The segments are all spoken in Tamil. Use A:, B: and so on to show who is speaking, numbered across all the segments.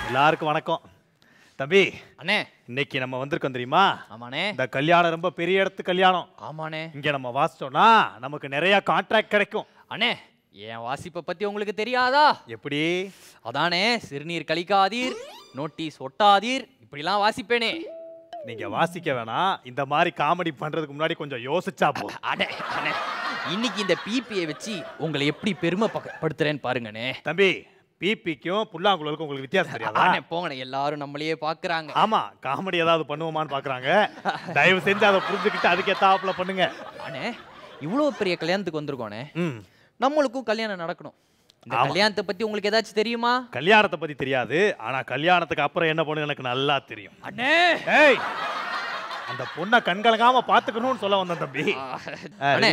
A: எல்லாருக்கும் வணக்கம். தம்பி
B: அண்ணே,
A: இன்னைக்கு நம்ம வந்திருக்கோம் தெரியுமா?
B: ஆமாண்ணே.
A: இந்த கல்யாணம் ரொம்ப பெரிய இடத்து கல்யாணம்.
B: ஆமாண்ணே.
A: இங்க நம்ம வாசிச்சோம்னா நமக்கு நிறைய கான்ட்ராக்ட் கிடைக்கும்.
B: அண்ணே, என் வாசிப்பை பத்தி உங்களுக்கு தெரியாதா?
A: எப்படி?
B: அதானே, சிறுநீர் கழிக்காதீர், நோட்டீஸ் ஒட்டாதீர், இப்படிலாம் வாசிப்பேனே.
A: நீங்க வாசிக்க வேணாம், இந்த மாதிரி காமெடி பண்றதுக்கு முன்னாடி கொஞ்சம் யோசிச்சா போ.
B: அண்ணே, இன்னைக்கு இந்த பிபியை வச்சு உங்களை எப்படி பெருமைப்படுத்துறேன்னு பாருங்கண்ணே.
A: தம்பி, பிபிக்கும் புல்லாங்குழலுக்கும் உங்களுக்கு வித்தியாசம் தெரியாதா?
B: அண்ணே போங்கண்ணே, எல்லாரும் நம்மளையே பாக்குறாங்க.
A: ஆமா, காமெடி ஏதாவது பண்ணுவோமான்னு பாக்குறாங்க. தயவு செஞ்சு அதை புரிஞ்சுக்கிட்டு அதுக்கு ஏத்தாப்புல பண்ணுங்க.
B: அண்ணே, இவ்வளவு பெரிய கல்யாணத்துக்கு வந்திருக்கோண்ணே, நம்மளுக்கும் கல்யாணம் நடக்கணும். இந்த கல்யாணத்தை பத்தி உங்களுக்கு ஏதாச்சும் தெரியுமா?
A: கல்யாணத்தை பத்தி தெரியாது, ஆனா கல்யாணத்துக்கு அப்புறம் என்ன பண்ணு எனக்கு நல்லா தெரியும்.
B: அண்ணே,
A: ஏய், அந்த பொண்ணை கண்கலங்காம பாத்துக்கணும்னு சொல்ல வந்தேன் தம்பி.
B: அண்ணே,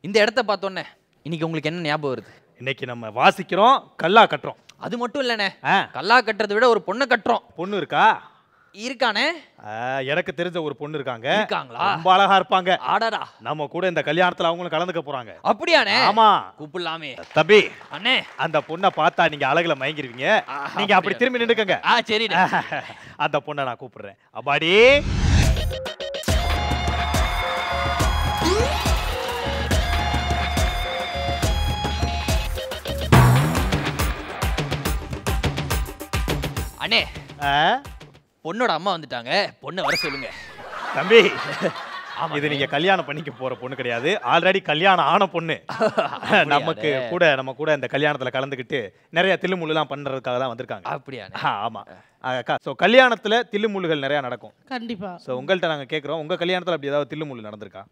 B: இந்த இடத்த பார்த்தோன்னே இன்னைக்கு உங்களுக்கு என்ன ஞாபகம் வருது?
A: இன்னைக்கு நம்ம வாசிக்கிறோம், கல்லா கட்டுறோம்.
B: அது மட்டும் இல்லண்ணே, கல்லா கட்டுறதை விட ஒரு பொண்ணை கட்டுறோம்.
A: பொண்ணு இருக்கா?
B: இருக்கானே.
A: எனக்கு தெரிஞ்ச ஒரு பொண்ணு இருக்காங்க.
B: இருக்காங்களா?
A: ரொம்ப அழகா இருப்பாங்க.
B: ஆடாடா,
A: நம்ம கூட இந்த கல்யாணத்துல அவங்களும் கலந்துக்க போறாங்க.
B: அப்படியானே?
A: ஆமா,
B: கூப்பிடலாமே.
A: தம்பி
B: அண்ணே,
A: அந்த பொண்ணை பார்த்தா நீங்க அழகுல மயங்கிருவீங்க. நீங்க அப்படி திரும்பி நின்னுக்கங்க.
B: சரி.
A: அந்த பொண்ணை நான் கூப்பிடுறேன். அப்பாடி,
B: அண்ணே, பொண்ணோட அம்மா வந்துட்டாங்க, பொண்ணை வர சொல்லுங்க.
A: தம்பி, இது நீங்க கல்யாணம் பண்ணிக்க போற பொண்ணு கிடையாது, ஆல்ரெடி கல்யாணம் ஆன பொண்ணு. நம்ம கூட இந்த கல்யாணத்துல கலந்துக்கிட்டு நிறைய தில்லுமுள்ளுலாம் பண்றதுக்காக தான் வந்திருக்காங்க.
B: அப்படியா?
A: ஆமா அக்கா. ஸோ கல்யாணத்துல தில்லுமுள்ளுகள் நிறைய நடக்கும்.
C: கண்டிப்பா.
A: ஸோ உங்கள்கிட்ட நாங்க கேட்குறோம், உங்க கல்யாணத்துல அப்படி ஏதாவது தில்லுமுள்ளு நடந்திருக்கா?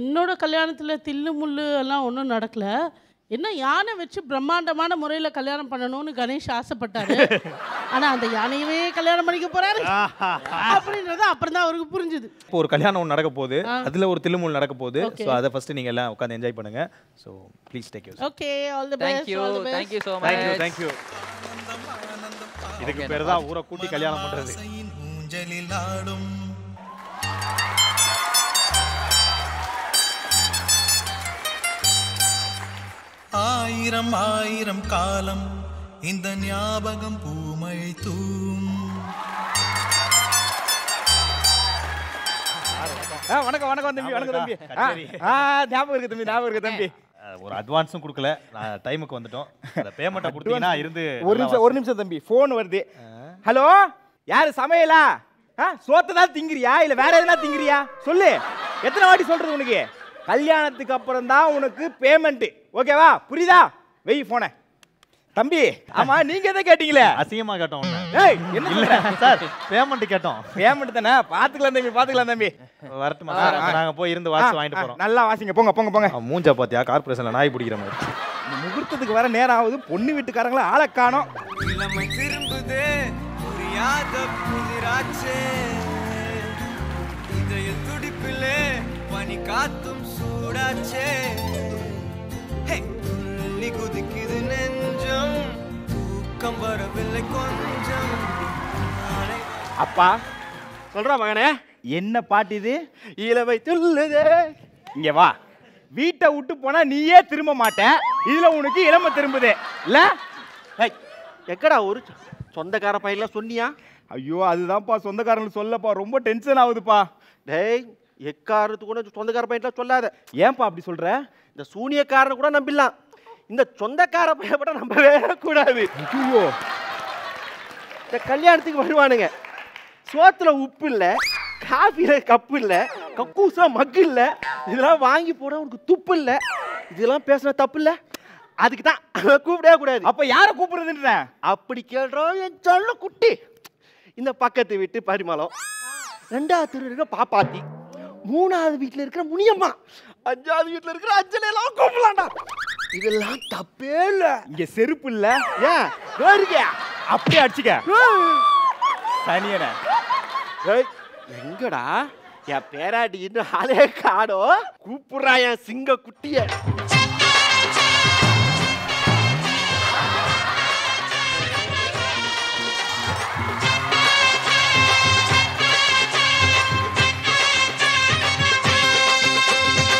C: என்னோட கல்யாணத்துல தில்லு முள்ளு எல்லாம் ஒன்றும் நடக்கல. என்ன, யானை வச்சு பிரம்மாண்டமான முறையில் கல்யாணம் பண்ணணும்னு கணேஷ் ஆசைப்பட்டாரு. ஆனா அந்த யானையவே கல்யாணம் பண்ணிக்க போறாரு அப்படின்றது அப்புறம் தான் அவருக்கு புரிஞ்சுது.
A: இப்போ ஒரு கல்யாணம் ஒன்று நடக்க போகுது, அதுல ஒரு தில்லுமுள்ளு நடக்க போகுது. ஸோ அதை ஃபர்ஸ்ட் நீங்க எல்லாம் உட்காந்து என்ஜாய் பண்ணுங்க. So please take you.
C: Okay, all the best.
B: Thank you so much.
A: Thank you. இதுக்கு பேர் தான் ஊரை கூட்டி கல்யாணம் பண்றது.
D: ஆயிரம் ஆயிரம் காலம் இந்த ஞாபகம் பூமழை தூம்.
A: வணக்கம் தம்பி. வணக்கம் தம்பி. ஞாபகம் இருக்கு தம்பி, ஞாபகம் இருக்கு தம்பி. ஒரு அட்வான்ஸும் கொடுக்கல, நான் டைமுக்கு வந்துட்டோம். அந்த பேமெண்ட்டை கொடுத்தீங்கன்னா இருந்து
E: ஒரு நிமிஷம் தம்பி, ஃபோன் வருது. ஹலோ, யாரு சமையலா? சோத்தை தான் திங்கிறியா இல்ல வேற எதுனா திங்கிறியா? சொல்லு, எத்தனை வாட்டி சொல்றது உனக்கு? கல்யாணத்துக்கு அப்புறம் தான் உனக்கு பேமெண்ட், ஓகேவா? புரியுதா? வெய் போன தம்பி. ஆமா, நீங்க எதை கேட்டீங்களே?
A: அசிங்கமா கேட்டோம்.
E: ஏய், என்ன இல்ல
A: சார், பேமெண்ட் கேட்டோம்.
E: பேமெண்ட் தானே, பாத்துக்கலாம் தம்பி, பாத்துக்கலாம் தம்பி.
A: வரட்டுமா? நாங்க போய் இருந்து வாசி வாங்கிட்டு போறோம்.
E: நல்லா வாசிங்க, போங்க போங்க போங்க.
A: மூஞ்சா பாத்தியா, கார்பரேஷன்ல நாய் பிடிக்கிற மாதிரி.
E: முகூர்த்தத்துக்கு வர நேரம் ஆகுது, பொண்ணு வீட்டுக்காரங்கள ஆளை காணோம்.
D: இளமை திரும்புதே, புரியாத புதிராச்சே, இதய துடிப்பிலே பனி காத்தும் சூடாச்சே, துள்ளி குதிக்குது நெஞ்சம், தூக்கம் வரவில்லை கொஞ்சம்.
E: அப்பா சொல்ற மகனே, என்ன பாட்டு இது? இளமை துள்ளுதே. இங்க வா, வீட்டை விட்டு போனா நீயே திரும்ப மாட்ட, இதுல உனக்கு இளமை திரும்புதே இல்ல?
F: எக்கடா ஒரு சொந்தக்கார பையன்லாம் சொன்னியா?
E: ஐயோ, அதுதான்ப்பா சொந்தக்காரங்களுக்கு சொல்லப்பா, ரொம்ப டென்ஷன் ஆகுதுப்பா.
F: டேய், எக்காரத்து கூட சொந்தக்கார பையன்லாம் சொல்லாத.
E: ஏன்பா அப்படி சொல்ற?
F: இந்த சூனியக்காரனை கூட நம்பிடலாம், இந்த சொந்தக்கார பையன் கூட நம்பவே கூடாது.
E: ஐயோ,
F: இந்த கல்யாணத்துக்கு வருவானுங்க, சோத்துல உப்பு இல்லை, காஃபியில கப்பு இல்லை, கக்கூசா மக்கு இல்லை, இதெல்லாம் வாங்கி போட உனக்கு துப்பு இல்லை, இதெல்லாம் பேசுன தப்பு இல்லை, அதுக்கு தான் கூப்பிடவே கூடாது.
E: அப்ப யார கூப்பிடுறதுன்ற?
F: அப்படி கேள்றோம் என் சொல்ல குட்டி. இந்த பக்கத்து வீட்டு பரிமளம், ரெண்டாவது தெரு இருக்கிற பாப்பாத்தி, மூணாவது வீட்டுல இருக்கிற முனியம்மா, அஞ்சாவது வீட்டுல இருக்கிற அஞ்சலையெல்லாம் கூப்பிடலாம்டா. இதெல்லாம் தப்பே இல்ல.
E: இங்க செருப்பு இல்ல,
F: ஏன் வேறுங்க
E: அப்படியே அடிச்சுக்க சனியன.
F: எங்கடா என் பேராண்டி இன்னும் ஆளே காணோம். கூப்பிடுறா என் சிங்க குட்டிய.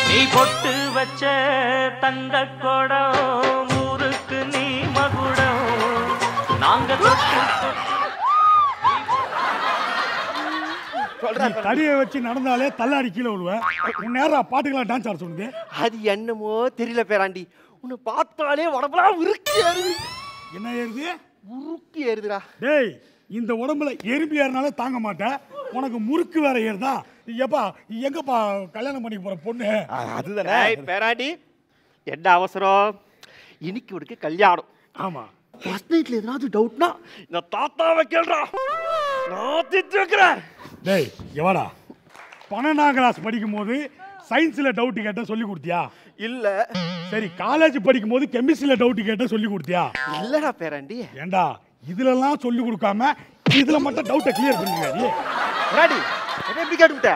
G: நீ பொட்டு வச்ச தங்க கொடம் ஊருக்கு நீ மகுடம் நாங்க
H: தடியை வச்சு நடந்தாலே தள்ளாடி கீழே விழுவேன். உன் நேரம் பாட்டுக்கெல்லாம் டான்ஸ் ஆட சொல்லுது.
F: அது என்னமோ தெரியல பேராண்டி, உன்னை பார்த்தாலே உடம்புலாம் உருக்கி ஏறுது.
H: என்ன ஏறுது?
F: உருக்கி ஏறுதுடா.
H: டேய், இந்த உடம்புல எறும்பு ஏறினாலே தாங்க மாட்டேன், உனக்கு முறுக்கு வேற ஏறுதா? எப்பா எங்கப்பா கல்யாணம் பண்ணி போற பொண்ணு?
E: அதுதானே
F: பேராண்டி, என்ன அவசரம்? இன்னைக்கு உனக்கு கல்யாணம்.
H: ஆமா.
F: ஃபர்ஸ்ட் நைட்ல ஏதாவது டவுட்னா இந்த தாத்தாவை கேளுடா, நான் திட்டு வைக்கிறேன்.
H: டேய் எவாடா, 12ஆம் கிளாஸ் படிக்கும் போது சயின்ஸ்ல டவுட் கேட்ட சொல்லி கொடுத்தியா?
F: இல்ல.
H: சரி, காலேஜ் படிக்கும் போது கெமிஸ்ட்ரியில டவுட் கேட்ட சொல்லி கொடுத்தியா?
F: இல்லடா பேராண்டி.
H: ஏண்டா இதுலலாம் சொல்லி கொடுக்காம இதுல மட்டும் டவுட்டை கிளியர் பண்ணுங்க.
F: பேராண்டி என்ன எப்படி கேட்டுவிட்ட?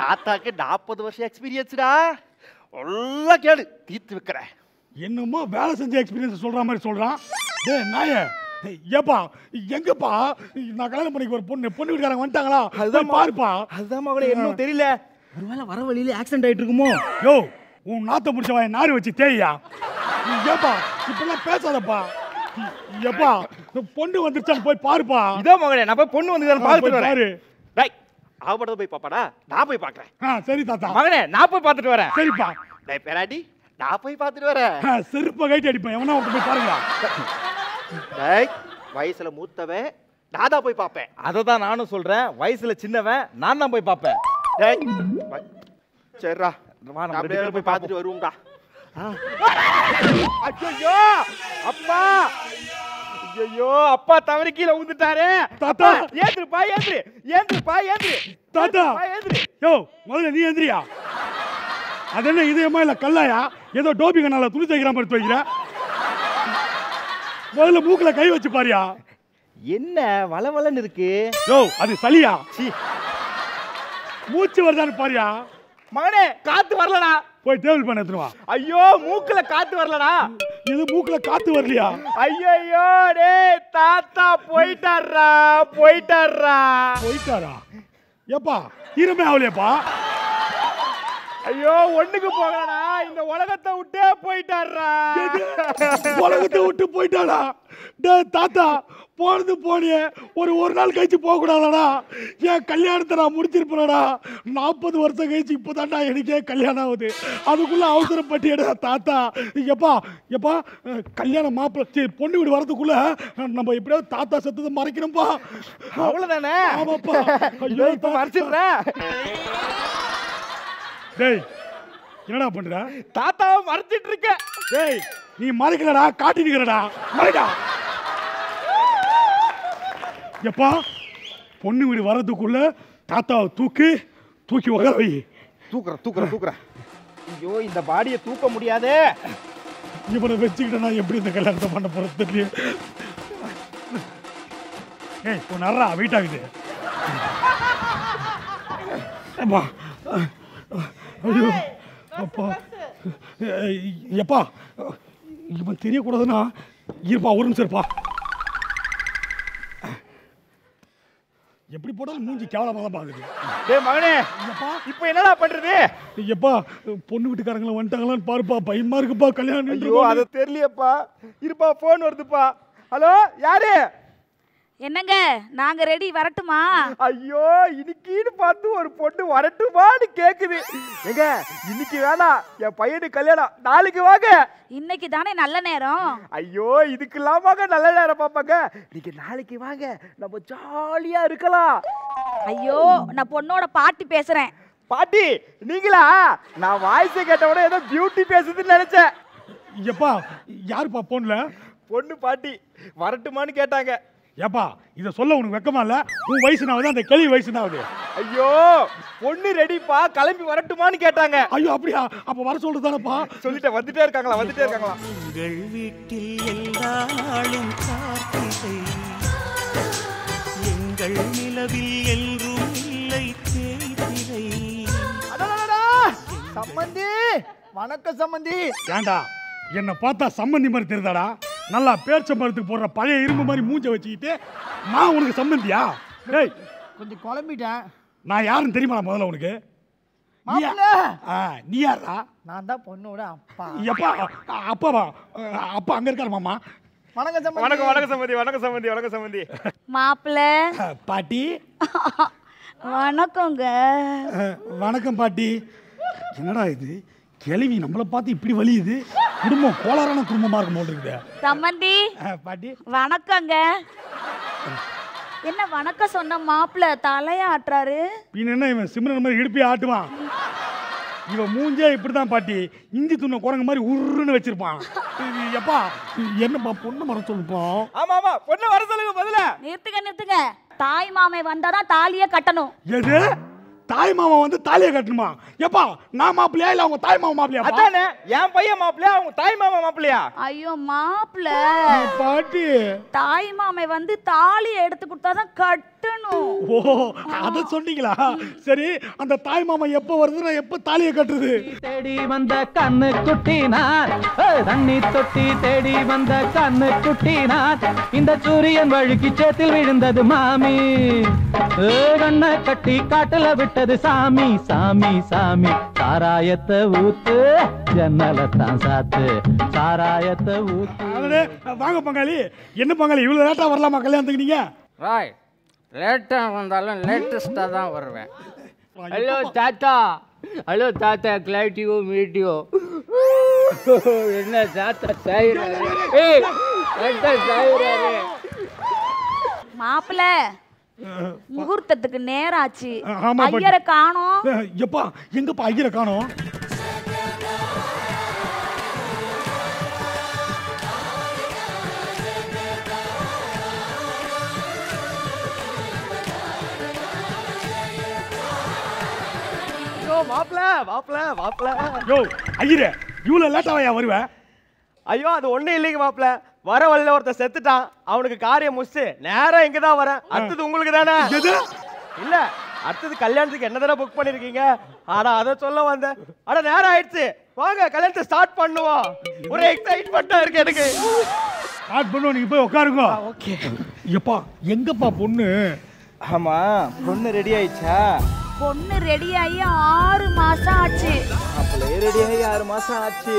F: தாத்தாக்கு 40 வருஷம் எக்ஸ்பீரியன்ஸ்டா. எல்லாம் கேளு, தீர்த்து வைக்கிறேன்.
H: என்னமோ வேலை செஞ்ச எக்ஸ்பீரியன்ஸ் சொல்ற மாதிரி சொல்றான். டேய் நாயே, ஏப்பா எங்கப்பா நான் கல்யாணம் பண்ணிக்க ஒரு பொண்ணு வீட்டுக்காரங்க வந்துட்டாங்களா? அதுதான் பாருப்பா.
E: அதுதான் மகனே இன்னும் தெரியல. ஒருவேளை வர வழியில ஆக்சிடென்ட் ஆயிட்டு இருக்குமோ?
H: யோ, உன் நாத்த முடிச்சவா நார் வச்சு தேய்யா. ஏப்பா இப்பெல்லாம் பேசாதப்பா. ஏப்பா பொண்ணு வந்துருச்சான்னு போய் பாருப்பா.
E: இதோ மகனே, நான் போய் பொண்ணு வந்து பார்த்துட்டு வரேன்.
F: டேய், அவபட போய் பாப்பாடா, நான் போய் பார்க்கறேன்.
H: சரி தாத்தா.
E: மகனே, நான் போய் பார்த்துட்டு வரேன்.
H: சரிப்பா.
F: டேய் பேராண்டி, நான் போய் பார்த்துட்டு வரேன்.
H: செருப்ப கைட்டு அடிப்பேன், எவனா ஒருத்தர் போய் பாருங்க.
F: டேய், வயசுல மூத்தவன் நான் தான் போய் பார்ப்பேன்.
E: அதை தான் நானும் சொல்றேன். வயசுல சின்னவன் நான் தான் போய் பார்ப்பேன்.
F: டேய் சரிடா, அப்படியே போய் பார்த்துட்டு வருவோம்டா.
E: ஐயோ அப்பா, ஐயோ அப்பா தவறி கீழே விழுந்துட்டாரு.
H: தாத்தா
E: ஏந்திருப்பா, ஏந்திருப்பா, ஏந்திரு
H: தாத்தா. யோ முதல்ல நீ எந்திரியா. அது என்ன இதயமா இல்ல கல்லாயா? ஏதோ டோபி கண்ணால துணி தைக்கிற மாதிரி வைக்கிற. முதல்ல மூக்குல கை வச்சு பாரியா.
E: என்ன வளவளன்னு இருக்கு?
H: யோ அது சளியா? மூச்சு வருதான்னு பாரியா.
E: மகனே, காத்து வரலடா.
H: போய் டேபிள் பண்ண எடுத்துட்டு வா.
E: ஐயோ மூக்குல காத்து வரலடா.
H: இது மூக்குல காத்து வரலையா?
E: ஐயோ டேய், தாத்தா போயிட்டாரா.
H: போயிட்டாரா? ஏப்பா இருமே ஆகலையாப்பா?
E: ஐயோ ஒண்ணுக்கு போகலடா, இந்த உலகத்தை விட்டே போயிட்டாரா.
H: உலகத்தை விட்டு போயிட்டாடா? டேய் தாத்தா, போனது போனியே, ஒரு நாள் கழிச்சு போக கூடாதடா. என் கல்யாணத்தை நான் முடிச்சிருப்பேனடா. 40 வருஷம் கழிச்சு இப்போதான்டா எனக்கே கல்யாணம் ஆகுது. அதுக்குள்ள அவசரப்பட்டியடா தாத்தா. எப்பா கல்யாணம் மாப்பிள்ளை பொண்ணு வீடு வரதுக்குள்ள நம்ம எப்படியாவது தாத்தா செத்ததை மறைக்கணும்பா.
E: அவ்வளவுதானே?
H: ஆமாப்பா.
E: ஐயோ இப்ப மறைச்சிடுறேன்.
H: டேய் என்னடா பண்ற?
E: தாத்தாவை மறைச்சிட்டு இருக்க.
H: டேய் நீ மறைக்கலடா, காட்டிட்டுக்கிறடா. மறைடா. எப்பா பொண்ணு வீடு வர்றதுக்குள்ள தாத்தாவை தூக்கி உட்கார வை.
E: தூக்குறேன். ஐயோ இந்த பாடியை தூக்க முடியாதே.
H: இவனை வச்சுக்கிட்ட நான் எப்படி இந்த கல்யாணத்தை பண்ண போறது தெரியல. ஏய் இப்போ நர்றா வெயிட் ஆகுது. அப்பா ஐயோ அப்பா. எப்பா இவன் தெரியக்கூடாதுன்னா இருப்பா, ஒரு நிமிஷம் இருப்பா. எப்படி போட்டாலும் மூஞ்சி கேவலமாக தான் பாக்குது.
E: டேய் மகனே, இப்போ என்னடா பண்றது?
H: எப்பா பொண்ணு வீட்டுக்காரங்களை வந்துட்டாங்களான்னு பாருப்பா, பயமா இருக்குப்பா. கல்யாணம்
E: ஐயோ அது தெரியலையப்பா. இருப்பா, போன் வருதுப்பா. ஹலோ, யாரு?
I: என்னங்க, நாங்க ரெடி, வரட்டுமா?
E: ஐயோ இன்னைக்குன்னு பார்த்து ஒரு பொண்ணு வரட்டுமான்னு கேக்குது. எங்க இன்னைக்கு வேணாம், என் பையனுக்கு கல்யாணம் நாளைக்கு வாங்க.
I: இன்னைக்கு தானே நல்ல நேரம்.
E: ஐயோ இதுக்கு இல்லாமங்க நல்ல நேரம் பாப்பாங்க. நீங்க நாளைக்கு வாங்க, நம்ம ஜாலியா இருக்கலாம்.
I: ஐயோ நான் பொண்ணோட பாட்டி பேசுறேன்.
E: பாட்டி நீங்களா? நான் வாய்ஸ் கேட்டவொடனே ஏதோ பியூட்டி பேசுதுன்னு நினைச்சேன்.
H: எப்பா யாருப்பா போன்ல?
E: பொண்ணு பாட்டி வரட்டுமான்னு கேட்டாங்க.
H: ஏப்பா இதை சொல்ல உனக்கு வெக்கமா இல்ல? உன் வயசு நாவது, அந்த கேள்வி வயசு நாவது.
E: ஐயோ பொண்ணு ரெடிப்பா, கிளம்பி வரட்டுமான்னு கேட்டாங்க.
H: ஐயோ அப்படியா? அப்ப வர சொல்றதானப்பா.
E: சொல்லிட்டேன், வந்துட்டே இருக்காங்களா?
G: எங்கள் வீட்டில் எல்லா நாளும் கார்த்திகை, எங்கள் நிலவில் என்றும் இல்லை தேய்திரை.
F: சம்மந்தி வணக்கம் சம்மந்தி.
H: ஏண்டா என்னை பார்த்தா சம்மந்தி மாதிரி தெரியுதாடா? நல்லா பேர்ச்சம்பரத்துக்கு போடுற பழைய இரும்பு மாதிரி மூஞ்ச வச்சுக்கிட்டு நான் உனக்கு சம்மந்தியா? டேய்
F: கொஞ்சம் குழம்பிட்டேன்.
H: நான் யாருன்னு தெரியுமா முதல்ல உனக்கு?
F: மாப்பிள்ள
H: நீ யாரா?
F: நான் தான் பொண்ணோட அப்பா.
H: எப்பா அப்பாவா? அப்பா அங்க இருக்காரு மாமா.
F: வணக்கம் சம்மந்தி.
E: வணக்கம் வணக்கம் சம்மந்தி. வணக்கம் சம்மந்தி. வணக்கம் சம்மந்தி.
I: மாப்பிள்ள
H: பாட்டி
I: வணக்கங்க.
H: வணக்கம் பாட்டி. என்னடா இது கிளவி நம்மளை பார்த்து இப்படி வலியுது? குடும்பம் கோளாறான குடும்பமா இருக்கும் போது இருக்குது.
I: சம்மந்தி
H: பாட்டி
I: வணக்கங்க. என்ன வணக்கம் சொன்ன மாப்பிள்ள தலைய ஆட்டுறாரு?
H: பின்ன என்ன இவன் சிம்ரன் மாதிரி இடுப்பி ஆட்டுவான்? இவன் மூஞ்சே இப்படிதான் பாட்டி, இஞ்சி துண்ண குரங்கு மாதிரி உருன்னு வச்சிருப்பான். எப்பா என்னப்பா பொண்ணு மரம் சொல்லுப்போம்.
E: ஆமா ஆமா பொண்ணு வர சொல்லுங்க முதல்ல.
I: நிறுத்துங்க. தாய் மாமை வந்தாதான் தாலியே கட்டணும்.
H: எது? தாய் மாமா வந்து தாலியை கட்டணுமா? எப்பா நான் மாப்பிள்ளையா இல்ல அவங்க தாய் மாமா மாப்பிள்ளையா?
E: அதானே என் பையன் மாப்பிள்ளையா அவங்க தாய் மாமா மாப்பிள்ளையா?
I: ஐயோ மாப்பிள்ள
H: பாட்டி
I: தாய் மாமை வந்து தாலியை எடுத்து கொடுத்தாதான் கட்டணும்.
H: ஓ அத சொன்னீங்களா? சரி அந்த தாய் மாமா எப்ப வருது, நான் எப்ப தாலியை கட்டுறது?
G: தேடி வந்த கண்ணு குட்டினார், தண்ணி தொட்டி தேடி வந்த கண்ணு குட்டினார், இந்த சூரியன் வழுக்கி சேத்தில் விழுந்தது மாமி, கண்ண கட்டி காட்டுல விட்டது சாமி சாமி சாமி, சாராயத்தை ஊத்து ஜன்னலத்தான் சாத்து, சாராயத்தை ஊத்து.
H: வாங்க பங்காளி. என்ன பங்காளி இவ்வளவு லேட்டா வரலாமா கல்யாணத்துக்கு நீங்க?
J: ராய் லேட்டாக வந்தாலும் லேட்டஸ்டாக தான் வருவேன். ஹலோ தாத்தா, ஹலோ தாத்தா, கிளைட் யூ மீட் யூ. என்ன தாத்தா சாயிராரு? ஏய் தாத்தா சாயிராரு.
I: மாப்பிள்ள முகூர்த்தத்துக்கு நேரம் ஆச்சு.
H: ஆமா,
I: ஐயரை காணோம்.
H: எப்பா எங்கப்பா ஐயரை காணோம்?
E: மாப்பிள்ள மாப்பிள்ள மாப்பிள்ள.
H: யோ ஐயரே இவ்வளவு லேட்டாவையா வருவேன்?
E: ஐயோ அது ஒண்ணும் இல்லைங்க மாப்பிள்ள, வர வழியில ஒருத்தர் செத்துட்டான், அவனுக்கு காரியம் முடிச்சு நேரம் இங்க தான் வரேன். அடுத்தது உங்களுக்கு தானே? இல்ல அடுத்தது கல்யாணத்துக்கு என்ன தானே புக் பண்ணிருக்கீங்க? ஆனா அதை சொல்ல வந்தேன். ஆனா நேரம் ஆயிடுச்சு, வாங்க கல்யாணத்தை ஸ்டார்ட் பண்ணுவோம். ஒரு எக்ஸைட்மெண்டா இருக்கு எனக்கு.
H: ஸ்டார்ட் பண்ணுவோம், நீங்க போய் உட்காருங்க.
E: ஓகே.
H: எப்பா எங்கப்பா பொண்ணு?
E: ஆமா பொண்ணு ரெடி ஆயிடுச்சா?
I: பொண்ணு ரெடி ஆகி 6 மாசம் ஆச்சு.
E: அப்பளே ரெடி ஆகி 6 மாசம் ஆச்சு.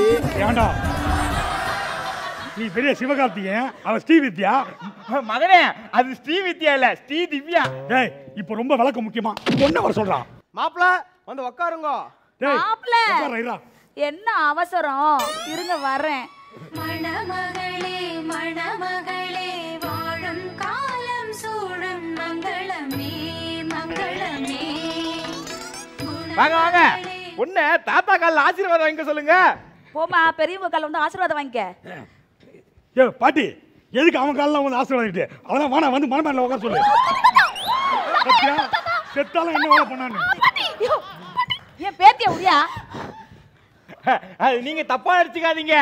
H: ஏண்டா நீ பெரிய சிவகார்த்திகேயன், அவ ஸ்ரீவித்யா.
E: மகனே அது ஸ்ரீவித்யா இல்ல ஸ்ரீ திவ்யா.
H: டேய் இப்போ ரொம்ப விளக்கம் முக்கியமா பொண்ணை வர சொல்றான்.
E: மாப்பிள்ள வந்து உட்காருங்க.
H: டேய்
I: மாப்பிள்ள
H: உட்காருடா.
I: என்ன அவசரம்? இருங்க வரேன்.
K: மணமகளே மணமகளே வாழும் காலம் சூழும் மங்களமே மங்களமே.
E: வாங்க வாங்க பொண்ணு தாத்தா கால்ல ஆசீர்வாதம் வாங்க சொல்லுங்க.
I: போமா பெரியவங்க கால்ல வந்து ஆசீர்வாதம் வாங்கிக்க.
H: ஏ பாட்டி எதுக்கு அவன் காலில் வந்து ஆசீர்வாதம் வாங்கிட்டு? அதெல்லாம் வாடா வந்து மனமேல உட்கார சொல்லு. பாத்தியா செத்தாலும் என்ன வேலை பண்ணான்னு?
I: ஏன் பேத்தியா உரியா?
E: அது நீங்க தப்பா அடிச்சுக்காதீங்க.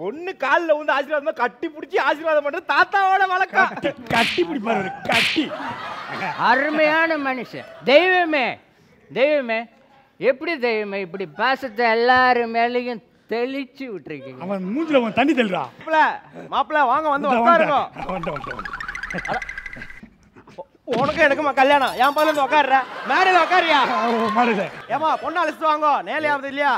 E: பொண்ணு காலில் வந்து ஆசீர்வாதம் கட்டி பிடிச்சி ஆசீர்வாதம் பண்றது தாத்தாவோட வழக்கம்.
H: கட்டி பிடிப்பாரு கட்டி.
J: அருமையான மனுஷன். தெய்வமே தெய்வமே, எப்படி தெய்வமே இப்படி பாசத்தை எல்லாரும் மேலேயும் தெளிச்சு விட்டுருக்கீங்க?
H: அவன் மூஞ்சில அவன் தண்ணி தெளிடா.
E: மாப்பிள்ள வாங்க வந்து உட்காருங்க. உனக்கு எனக்குமா கல்யாணம்? என் பக்கத்துல இருந்து உட்காருற, மேடையில உட்காரியா? ஏமா பொண்ணு அழைச்சிட்டு வாங்க, நேலையாவது இல்லையா?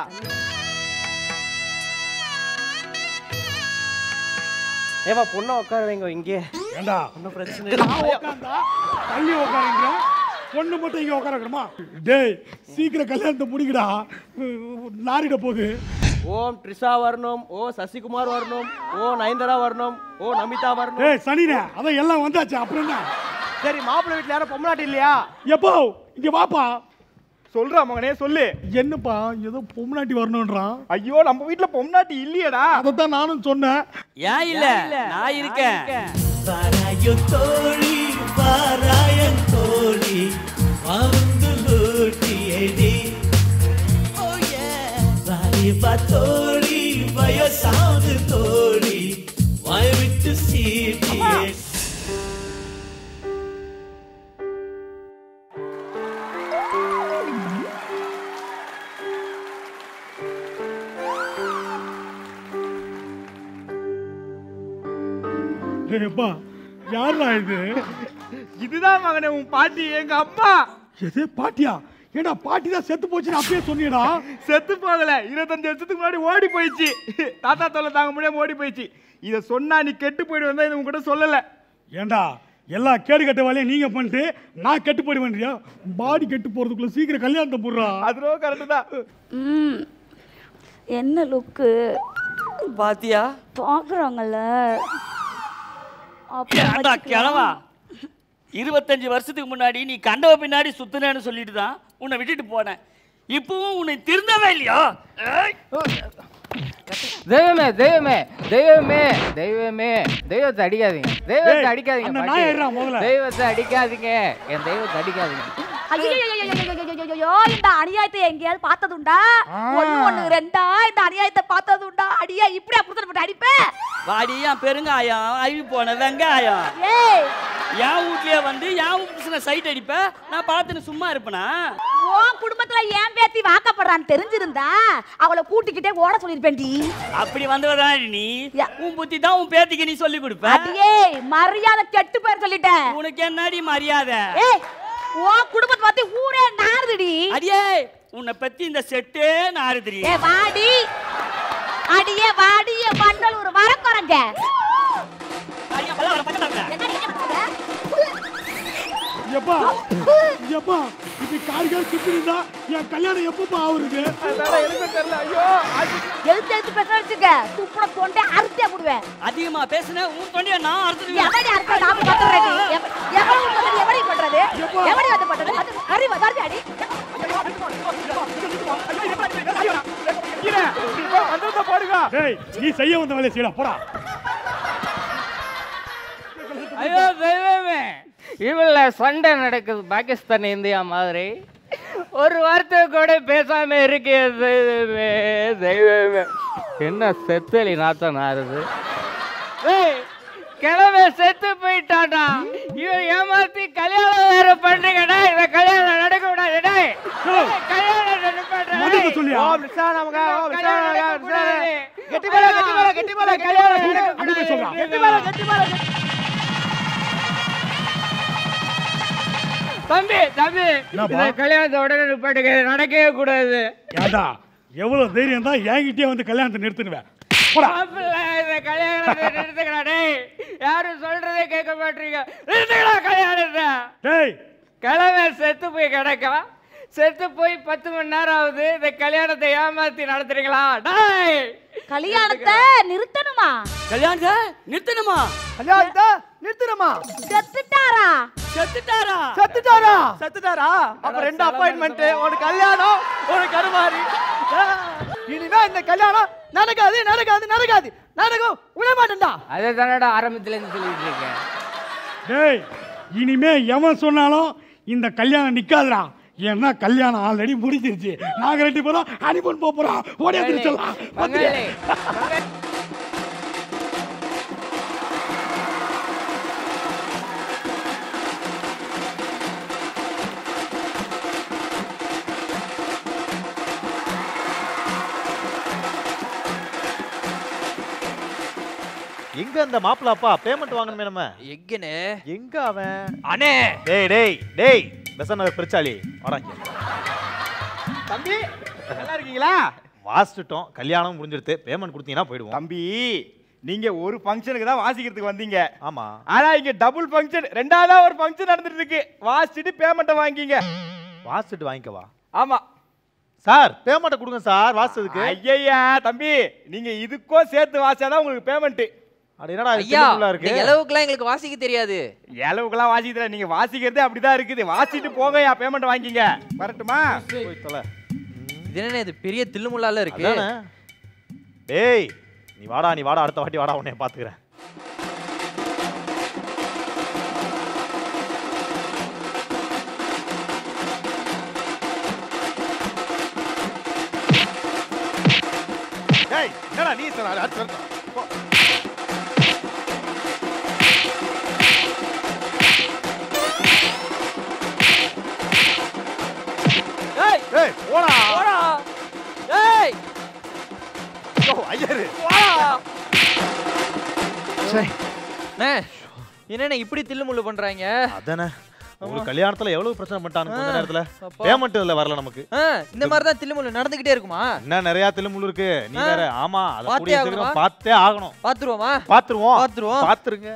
E: ஏமா பொண்ணை உட்கார வைங்க இங்கே.
H: ஏண்டா
E: ஒன்றும் பிரச்சனை இல்லை.
H: தள்ளி உட்காருங்க, பொண்ணு மட்டும் இங்க உட்காரணுமா? டேய் சீக்கிரம் கல்யாணத்தை முடிக்கடா, நாரிட போகுது.
E: ஓம் ட்ரிஷா வரணும், ஓ சசிகுமார் வரணும், ஓ நயன்தாரா வரணும், ஓ நமிதா வரணும்.
H: ஏய் சனினே அதான் எல்லாம் வந்தாச்சு, அப்புறம் என்ன?
E: சரி மாப்பிள்ளை வீட்டுல யாரும் பொம்மநாட்டி இல்லையா?
H: எப்போ இங்க வாப்பா.
E: சொல்றா மகனே சொல்லு.
H: என்னப்பா ஏதோ பொம்னாட்டி வரணும்ன்றான்?
E: ஐயோ நம்ம வீட்டுல பொம்னாட்டி இல்லையடா.
H: அதான் நானும் சொன்னேன்.
L: ஏன் இல்ல, நான் இருக்கேன்.
G: வாராயோ தோழி வாராயன் தோழி வந்து லூட்டியடி. ஓ ஏ வாலிபா தோழி வயசாது தோழி வாய் விட்டு சீட்டியே.
H: எப்பா யாரா இது?
E: இதுதான் மகனே உன் பாட்டி, எங்க அம்மா.
H: எது பாட்டியா? ஏடா பாட்டி தான் செத்து போச்சுன்னு அப்பயே சொன்னியடா.
E: செத்து போகல, 25 வருஷத்துக்கு முன்னாடி ஓடி போயிடுச்சு. தாத்தா தொல்லை தாங்க முடியாம ஓடி போயிடுச்சு. இதை சொன்னா நீ கெட்டு போயிடுவேன் தான் இதை உங்ககிட்ட சொல்லல.
H: ஏண்டா எல்லா கேடு கட்ட வேலையும் நீங்க பண்ணிட்டு நான் கெட்டு போயிடுவேன்றியா? பாடி கெட்டு போறதுக்குள்ள சீக்கிரம் கல்யாணத்தை போடுறா.
E: அதுரோ கரெக்டு தான்.
I: என்ன லுக்கு
L: பாத்தியா?
I: பாக்குறாங்கல்ல.
L: ஏண்டா கிழவா, 25 வருஷத்துக்கு முன்னாடி நீ கண்டவ பின்னாடி சுத்துனேன்னு சொல்லிட்டு தான் உன்னை விட்டுட்டு போனேன். இப்பவும் உன்னை திருந்தவே இல்லையா?
J: தெய்வமே தெய்வமே தெய்வமே தெய்வமே தெய்வத்தை அடிக்காதீங்க, தெய்வத்தை அடிக்காதீங்க, தெய்வத்தை அடிக்காதீங்க, என் தெய்வத்தை அடிக்காதீங்க.
I: ஐயோ, இந்த அநியாயத்தை எங்கேயாவது பார்த்ததுண்டா? ஒண்ணு ரெண்டா இந்த அநியாயத்தை பார்த்ததுண்டா? அடியா இப்படியா புடிச்சு அடிப்பேன்.
L: வாடியா பெருங்காயம், அழுவி போன வெங்காயம். என் வீட்லயே வந்து என் வீட்டுல சைட் அடிப்ப, நான் பார்த்துன்னு சும்மா இருப்பேனா?
I: உன் குடும்பத்துல ஏன் பேத்தி வாக்கப்படுறான்னு தெரிஞ்சிருந்தா அவளை கூட்டிக்கிட்டே ஓட சொல்லிருப்பேன்டி.
L: அப்படி வந்தவதான் நீ. உன் புத்தி தான் உன் பேத்திக்கு நீ சொல்லி கொடுப்ப.
I: அடியே மரியாதை கெட்டு பேர் சொல்லிட்டேன்.
L: உனக்கு என்னடி மரியாதை?
I: உன் குடும்பத்தை பத்தி ஊரே நாறுதுடி.
L: அடியே உன்னை பத்தி இந்த செட்டே நாறுதுடி.
I: வாடி அடியே வாடிய மண்டல் ஒரு வரக்குறங்க.
H: எப்பா எப்பா இப்படி காரிகால் சுத்திருந்தா என் கல்யாணம் எப்பப்பா ஆகுறது?
I: எழுத்து பேசுறதுக்கு துப்புட தொண்டை அறுத்தே போடுவேன்.
L: அதிகமா பேசுன உன் தொண்டைய நான் அறுத்துடுவேன்.
I: எவடி அறுத்த நாம பண்றேன். எவடி பண்றது? எவடி வந்து பண்றது? அது அறிவு அதாடி அடி.
H: நீ செய்ய வந்த வேலையை செய்யலாம் போடா.
J: ஐயோ தெய்வமே, இவள சண்டை நடக்குது பாகிஸ்தான் இந்தியா மாதிரி. ஒரு வார்த்தை கூட பேசாம இருக்கே தெய்வமே தெய்வமே. என்ன செத்தலி நாத்தம் நாறுது. கிழமை செத்து போயிட்டாடா. இவன் ஏமாத்தி கல்யாணம் வேற பண்றீங்கடா. இவ கல்யாணம் நடக்க விடாதுடா. கல்யாணம் நடக்க
H: சொல்லியா?
J: தம்பி தம்பி கல்யாணத்தை உடனே நிப்பாட்டுங்க, நடக்கவே கூடாது.
H: ஏண்டா எவ்வளவு தைரியம் தான் என்கிட்டயே வந்து கல்யாணத்தை நிறுத்துனுவேன்.
J: கல்யாணத்தை நிறுத்துக்கடா. யாரும் சொல்றதே கேட்க மாட்டீங்க. நிறுத்துக்கடா கல்யாணத்தை. கிழமை செத்து போய் கிடக்கா. செத்து போய் 10 மணி நேரம் ஆகுது. இந்த கல்யாணத்தை ஏமாத்தி நடத்துறீங்களா?
I: கல்யாணத்தை நிறுத்தணுமா?
L: கல்யாணத்தை நிறுத்தணுமா?
F: கல்யாணத்தை நிறுத்தணுமா?
I: செத்துட்டாரா?
L: செத்துட்டாரா?
F: செத்துட்டாரா? செத்துட்டாரா? அப்ப 2 அப்பாயின்மெண்ட், ஒரு கல்யாணம், ஒரு கருமாரி. இனிமே இந்த கல்யாணம் நடக்காது நடக்காது நடக்காது. நடக்கும் விட மாட்டேன்டா.
J: அதே தானடா ஆரம்பத்துல இருந்து சொல்லிட்டு இருக்கேன்.
H: டேய் இனிமே எவன் சொன்னாலும் இந்த கல்யாணம் நிக்காதுடா. ஏன்னா கல்யாணம் ஆல்ரெடி முடிஞ்சிருச்சு. நாங்க 2 பேரும் ஹனிமூன் போறோம். ஓடியா திருச்சலாம்.
A: எங்க அந்த மாப்பிளப்பா பேமெண்ட் வாங்கணுமே நம்ம?
B: எங்கனே?
A: எங்க அவன்?
B: அண்ணே
A: டேய் டேய் டேய் பெசன பிரிச்சாலி வாடாங்க.
E: தம்பி நல்லா இருக்கீங்களா?
A: வாசிட்டோம், கல்யாணம் முடிஞ்சிருது. பேமெண்ட் கொடுத்தீங்கன்னா போயிடுவோம்.
E: தம்பி நீங்க ஒரு ஃபங்க்ஷனுக்கு தான் வாசிக்கிறதுக்கு வந்தீங்க.
A: ஆமா.
E: ஆனா இங்க டபுள் ஃபங்க்ஷன், ரெண்டாவதா ஒரு ஃபங்க்ஷன் நடந்துட்டு இருக்கு. வாசிட்டு பேமெண்ட்டை வாங்கிங்க.
A: வாசிட்டு வாங்கிக்கவா?
E: ஆமா
A: சார், பேமெண்ட்டை கொடுங்க சார் வாசிச்சதுக்கு.
E: ஐயா தம்பி நீங்க இதுக்கும் சேர்த்து வாசிச்சாதான் உங்களுக்கு பேமெண்ட்.
A: அட என்னடா
B: ஐயா, இந்த எலவுக்குலாம் எங்களுக்கு வாசிக்க தெரியாது.
E: எலவுக்குலாம் வாசிக்க தெரியாது. நீங்க வாசிக்கிறதே அப்படிதான் இருக்குது. வாசிட்டு போங்கயா, பேமெண்ட் வாங்கிங்க. வரட்டுமா?
A: போய் தொலை.
B: இது என்ன இது பெரிய தில்லுமுள்ளால இருக்கு.
A: டேய் நீ வாடா நீ வாடா, அடுத்த வாட்டி வாடா, உன்னை பாத்துக்கிறேன். டேய் என்னடா நீ சொன்ன அடுத்து வரட்டும்.
B: ஏய்
A: ஏய் போடா
B: போடா. ஏய்
A: ஐயரு
B: போடா.
F: சரி
B: என்னண்ணே இப்படி தில்லுமுள்ளு பண்றாங்க?
A: அதானே ஒரு கல்யாணத்துல எவ்வளவு பிரச்சனை பண்ணிட்டானு கொஞ்ச நேரத்துல. பேமெண்ட் இதுல வரல நமக்கு.
B: இந்த மாதிரி தான் தில்லுமுள்ளு நடந்துகிட்டே இருக்குமா?
A: என்ன நிறைய தில்லுமுள்ளு இருக்கு. நீ வேற. ஆமா, அத கூடிய சீக்கிரம் பார்த்தே ஆகணும்.
B: பாத்துருவோமா?
A: பாத்துருவோம். பாத்துருங்க.